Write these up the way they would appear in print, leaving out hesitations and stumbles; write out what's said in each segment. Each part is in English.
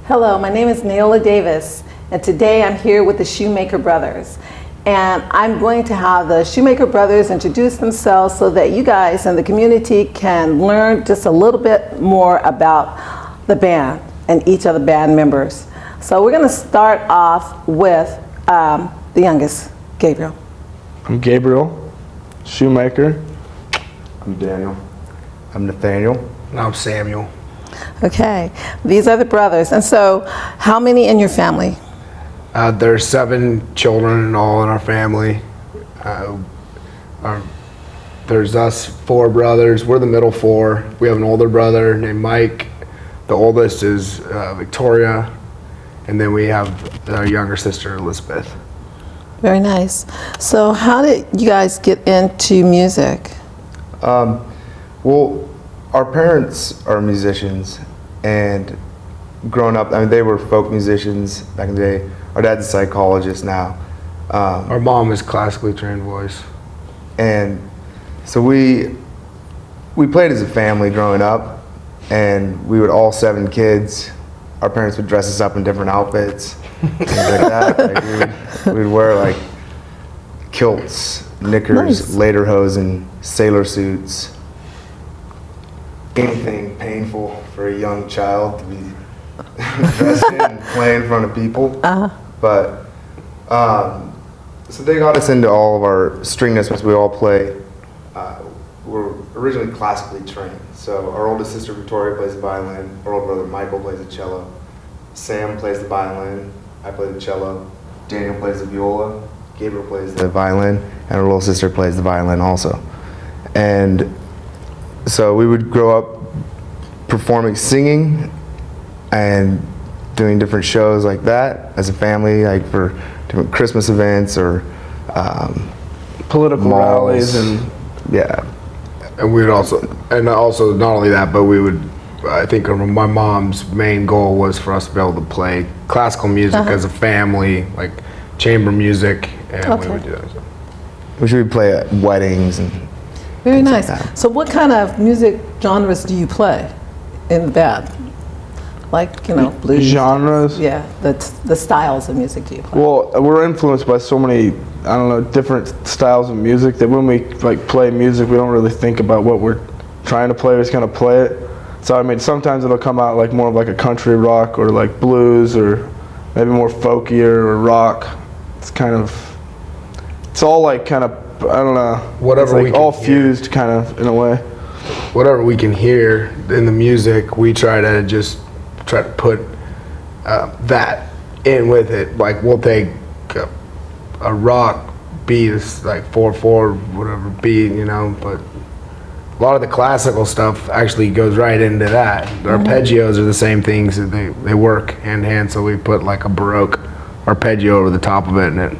Hello, my name is Neola Davis, and today I'm here with the Shoemaker brothers. And I'm going to have the Shoemaker brothers introduce themselves so that you guys in the community can learn just a little bit more about the band and each of the band members. So we're going to start off with the youngest, Gabriel. I'm Gabriel, Shoemaker. I'm Daniel. I'm Nathaniel. And I'm Samuel. Okay, these are the brothers. And so how many in your family? There's 7 children in all in our family. There's us 4 brothers. We're the middle 4. We have an older brother named Mike. The oldest is Victoria. And then we have our younger sister, Elizabeth. Very nice. So how did you guys get into music? Well, our parents are musicians, and growing up, I mean, they were folk musicians back in the day. Our dad's a psychologist now. Our mom is classically trained voice. And so we played as a family growing up, and we would all 7 kids. Our parents would dress us up in different outfits, things like that. Like we'd wear like kilts, knickers, Nice. lederhosen, sailor suits. Anything painful for a young child to be dressed in and play in front of people. But so they got us into all of our string instruments. We all play. We're originally classically trained. So our oldest sister Victoria plays the violin. Our older brother Michael plays the cello. Sam plays the violin. I play the cello. Daniel plays the viola. Gabriel plays the violin, and our little sister plays the violin also. And so we would grow up performing, singing, and doing different shows like that as a family, like for different Christmas events or Political malls. rallies and Yeah. And we would also not only that, but we would, I think my mom's main goal was for us to be able to play classical music as a family, like chamber music, and we Okay. would do that. So. Which we play at weddings and Very things like nice. that. So what kind of music genres do you play in the band? Like, blues? genres. Yeah, the styles of music do you play? Well, we're influenced by so many, different styles of music that when we play music, we don't really think about what we're trying to play. We're just gonna play it. So I mean, sometimes it'll come out like more of like a country rock or like blues or maybe more folkier or rock. It's all like kind of, I don't know. Whatever it's like we can all hear. fused kind of in a way. Whatever we can hear in the music, we try to put that in with it. Like we'll take a rock beat, it's like 4/4, whatever beat, but a lot of the classical stuff actually goes right into that. The arpeggios are the same things, they work hand in hand, so we put like a Baroque arpeggio over the top of it, and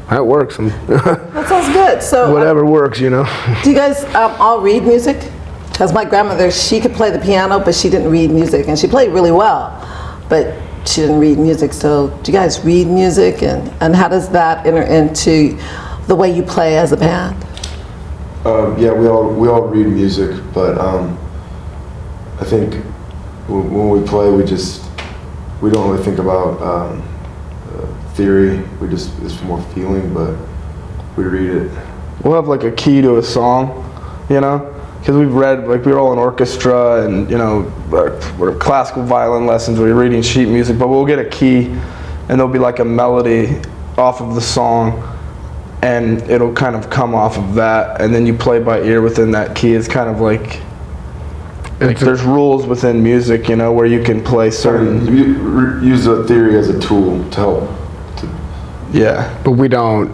that works. That sounds good. So Whatever works, do you guys all read music? Because my grandmother, she could play the piano, but she didn't read music, and she played really well, but she didn't read music. So do you guys read music, and how does that enter into the way you play as a band? Yeah, we all read music, but I think when we play, we don't really think about theory. It's more feeling, but we read it. We'll have like a key to a song, because we've read, like we were all in orchestra and, we're classical violin lessons, we're reading sheet music, but we'll get a key and there'll be like a melody off of the song and it'll kind of come off of that, and then you play by ear within that key. It's kind of like there's rules within music, where you can play certain. You use the theory as a tool to help. Yeah. But we don't.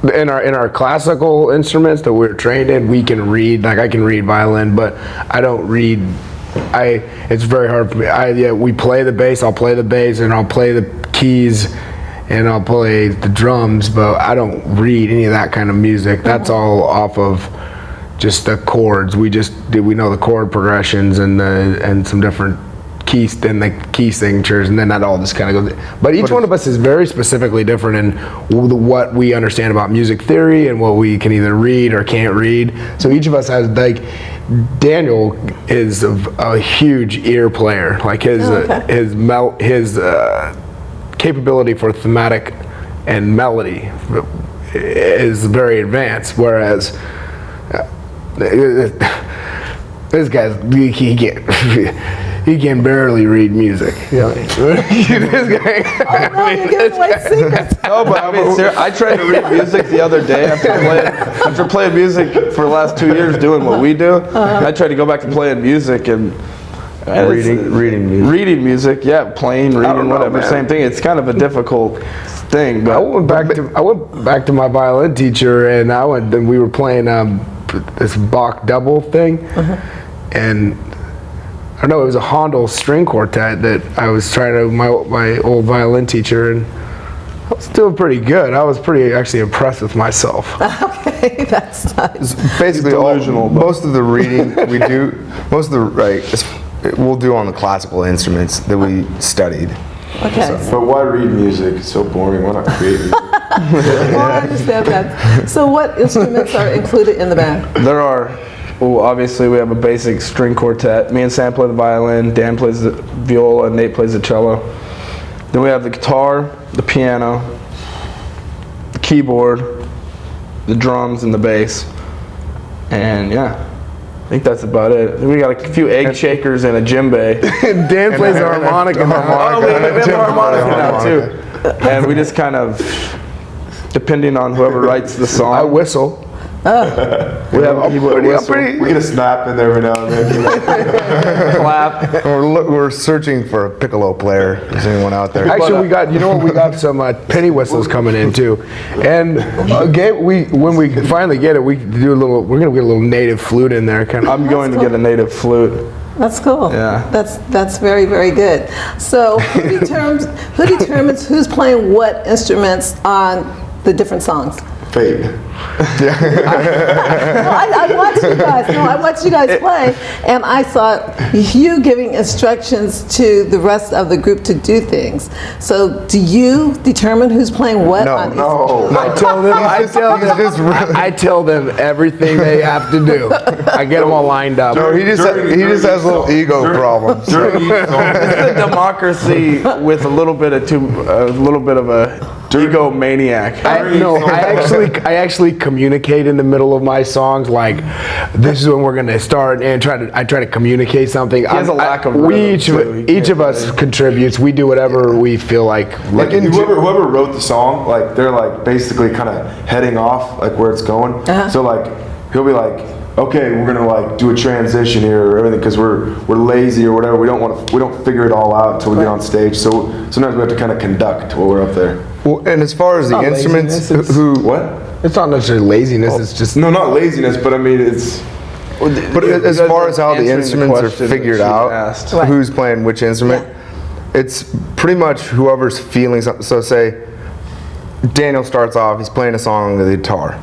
In our classical instruments that we're trained in, we can read. Like I can read violin, but I don't read. It's very hard for me. We play the bass. I'll play the bass, and I'll play the keys, and I'll play the drums. But I don't read any of that kind of music. That's all off of just the chords. We know the chord progressions and some different keys, then the key signatures, and then that all just kind of goes. But each one of us is very specifically different in what we understand about music theory and what we can either read or can't read. So each of us has Daniel is a huge ear player. Like his capability for thematic and melody is very advanced, whereas this guy's he can barely read music. This guy. Oh, no, you're giving away secrets. No, but I mean, I tried to read music the other day after playing music for the last 2 years doing what we do. I tried to go back to playing music and reading music. Yeah, playing, reading, whatever, same thing. It's kind of a difficult thing. But I went back to my violin teacher, and we were playing this Bach double thing, and I don't know, it was a Handel string quartet that I was trying to, my old violin teacher, and I was doing pretty good. I was pretty actually impressed with myself. Okay, that's nice. Basically, most of the reading we do, we'll do on the classical instruments that we studied. Okay. But why read music? It's so boring. Why not create music? Well, I understand that. So what instruments are included in the band? there are, well, obviously we have a basic string quartet. Me and Sam play the violin, Dan plays the viola, and Nate plays the cello. Then we have the guitar, the piano, the keyboard, the drums, and the bass. And yeah, I think that's about it. We got a few egg shakers and a djembe. Dan plays the harmonica. Oh, we have a harmonica now too. And we just kind of, depending on whoever writes the song. I whistle. We have a keyboard whistle. We get a snap in there every now and then. Clap. We're searching for a piccolo player. Is anyone out there? Actually, we got some penny whistles coming in too, and when we finally get it, we're gonna get a little native flute in there. I'm going to get a native flute. That's cool. Yeah. That's very, very good. So who determines who's playing what instruments on the different songs? Fate. I watched you guys. No, I watched you guys play, and I saw you giving instructions to the rest of the group to do things. So, do you determine who's playing what? No. I tell them everything they have to do. I get them all lined up. No, he just has little ego problems. It's a democracy with a little bit of a egomaniac. I actually communicate in the middle of my songs, like this is when we're gonna start, and I try to communicate something. He has a lack of rhythm, each of us contributes. We do whatever we feel like. Like whoever wrote the song, like they're like basically kind of heading off like where it's going. So like he'll be like, okay, we're gonna like do a transition here or everything because we're lazy or whatever. We don't figure it all out until we get on stage. So sometimes we have to kind of conduct while we're up there. Well, and as far as the instruments, What? It's not necessarily laziness. It's just No, not laziness, but I mean it's. But as far as how the Answering instruments are question that figured she out, asked. Right. who's playing which instrument, it's pretty much whoever's feeling something. So say Daniel starts off, he's playing a song on the guitar,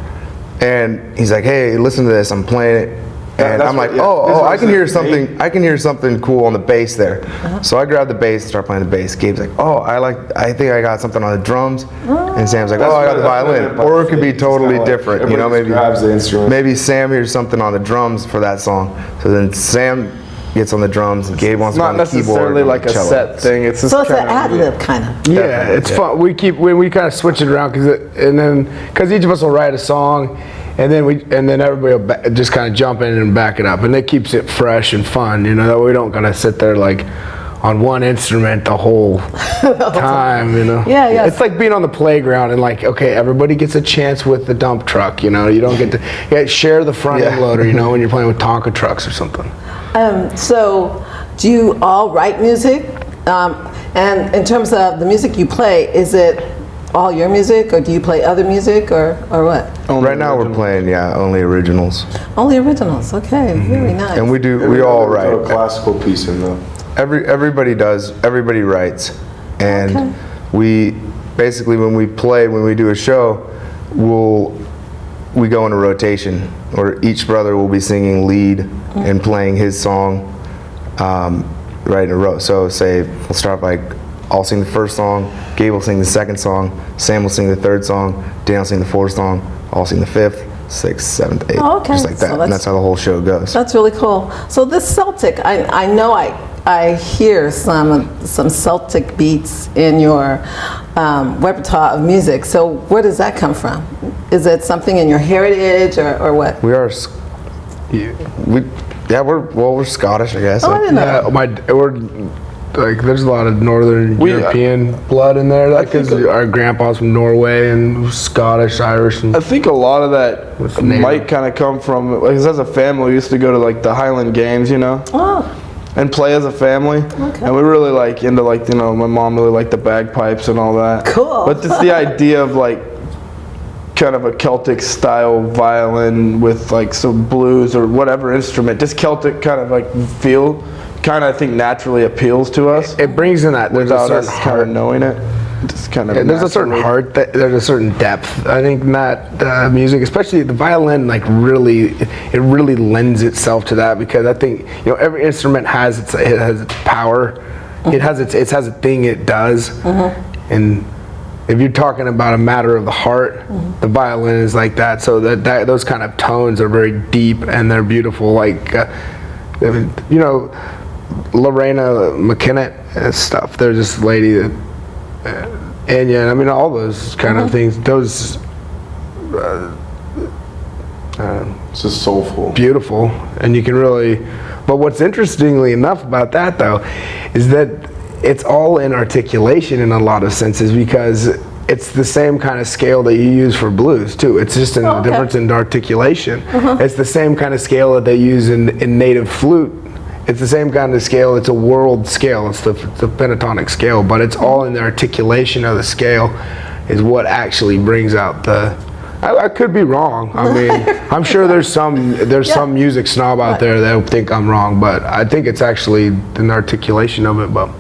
and he's like, "Hey, listen to this. I'm playing it." And that's I'm like, what- yeah, oh, this is what I I'm can hear saying. something. I can hear something cool on the bass there. So I grab the bass and start playing the bass. Gabe's like, oh, I think I got something on the drums. And Sam's like, oh, I got the violin. Or it could be totally different. You know, maybe grabs the instrument. maybe Sam hears something on the drums for that song. So then Sam gets on the drums, and Gabe wants to Not on the keyboard. necessarily and like a cello. set thing. It's just So it's an kinda- ad lib kind of. yeah, it's fun. We kind of switch it around because each of us will write a song, and then everybody will just kind of jump in and back it up, and it keeps it fresh and fun. You know, that we don't gotta sit there like on one instrument the whole time. You know. Yeah. It's like being on the playground and like, okay, everybody gets a chance with the dump truck. You know, you don't get to share the front end loader. You know, when you're playing with Tonka trucks or something. So, do you all write music? And in terms of the music you play, is it all your music, or do you play other music, or what? Right now we're playing, only originals. Only originals. Okay, very nice. And we all Throw a write. classical piece in though. Everybody does. Everybody writes, and Okay. we basically when we do a show, we go in a rotation, or each brother will be singing lead and playing his song, right in a row. So say we'll start by I'll sing the first song, Gabe will sing the second song, Sam will sing the third song, Dan will sing the fourth song, I'll sing the fifth, 6th, 7th, 8th, Oh, okay. just like that. So And that's how the whole show goes. That's really cool. So this Celtic, I know I hear some Celtic beats in your repertoire of music. So where does that come from? Is it something in your heritage or what? We're Scottish, I guess. Oh, I didn't know. Yeah, we're like there's a lot of Northern European blood in there. Because our grandpa's from Norway and Scottish, Irish, and I think a lot of that native. might kind of come from, like, 'cause as a family, we used to go to like the Highland Games, Oh, and play as a family. Okay. And we really like into like, my mom really liked the bagpipes and all that. Cool. But just the idea of like kind of a Celtic style violin with like some blues or whatever instrument, just Celtic kind of like feel, kind of I think naturally appeals to us it brings in that there's a without certain us kind of heart. knowing it. Just kind of There's a certain naturally. heart. There's a certain depth. I think that music, especially the violin, like really lends itself to that because I think every instrument has its power. It has a thing it does, and if you're talking about a matter of the heart, the violin is like that. So that those kind of tones are very deep and they're beautiful. Like Lorena McKenna and stuff. There's this lady that. Anya, and I mean all those kind of things. Those It's just soulful. beautiful, and you can really. But what's interestingly enough about that though, is that it's all in articulation in a lot of senses because it's the same kind of scale that you use for blues too. It's just a difference in articulation. It's the same kind of scale that they use in native flute. It's the same kind of scale. It's a world scale. It's the pentatonic scale, but it's all in the articulation of the scale is what actually brings out the. I could be wrong. I mean, I'm sure there's some music snob out there that think I'm wrong, but I think it's actually an articulation of it. But